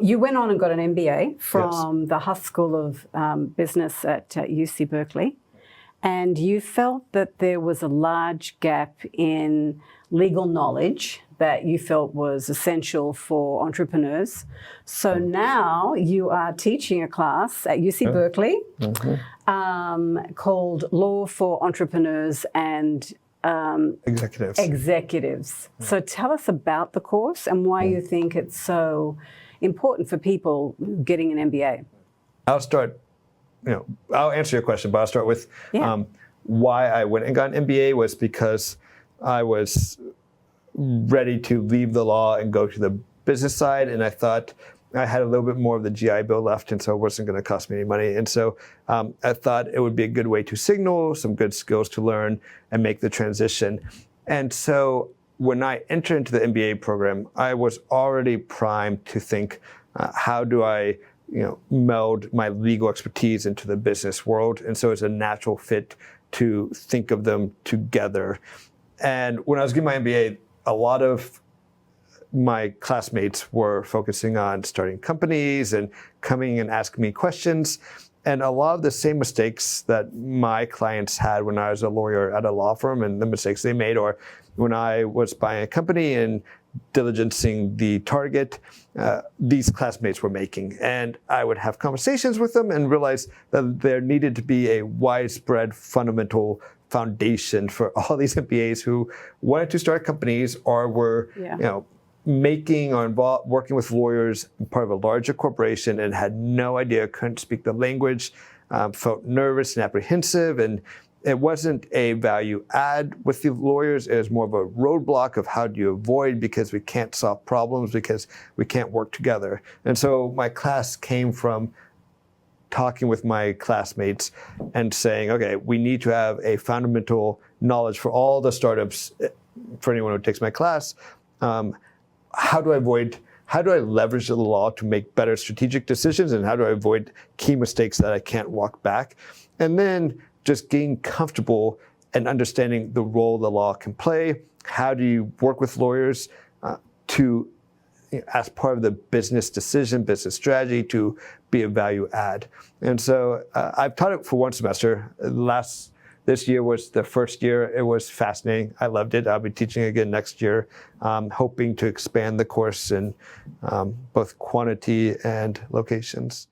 You went on and got an MBA from the Haas School of Business at UC Berkeley, and you felt that there was a large gap in legal knowledge that you felt was essential for entrepreneurs. So now you are teaching a class at UC Berkeley called Law for Entrepreneurs and Executives. So tell us about the course and why you think it's so important for people getting an MBA. I'll answer your question, but I'll start with why I went and got an MBA was because I was ready to leave the law and go to the business side, and I thought I had a little bit more of the GI Bill left, and so it wasn't going to cost me any money. And so I thought it would be a good way to signal some good skills to learn and make the transition. And so when I entered into the MBA program, I was already primed to think, how do I meld my legal expertise into the business world? And so it's a natural fit to think of them together. And when I was getting my MBA, a lot of my classmates were focusing on starting companies and coming and asking me questions. And a lot of the same mistakes that my clients had when I was a lawyer at a law firm and the mistakes they made, or when I was buying a company and diligencing the target, these classmates were making. And I would have conversations with them and realize that there needed to be a widespread fundamental foundation for all these MBAs who wanted to start companies or were making or working with lawyers, part of a larger corporation, and had no idea, couldn't speak the language, felt nervous and apprehensive, and it wasn't a value add with the lawyers. It was more of a roadblock of how do you avoid, because we can't solve problems, because we can't work together. And so my class came from talking with my classmates and saying, okay, we need to have a fundamental knowledge for all the startups, for anyone who takes my class. How do I leverage the law to make better strategic decisions, and how do I avoid key mistakes that I can't walk back? And then just getting comfortable and understanding the role the law can play. How do you work with lawyers as part of the business decision, business strategy, to be a value add? And so I've taught it for one semester. This year was the first year. It was fascinating. I loved it. I'll be teaching again next year, hoping to expand the course in both quantity and locations.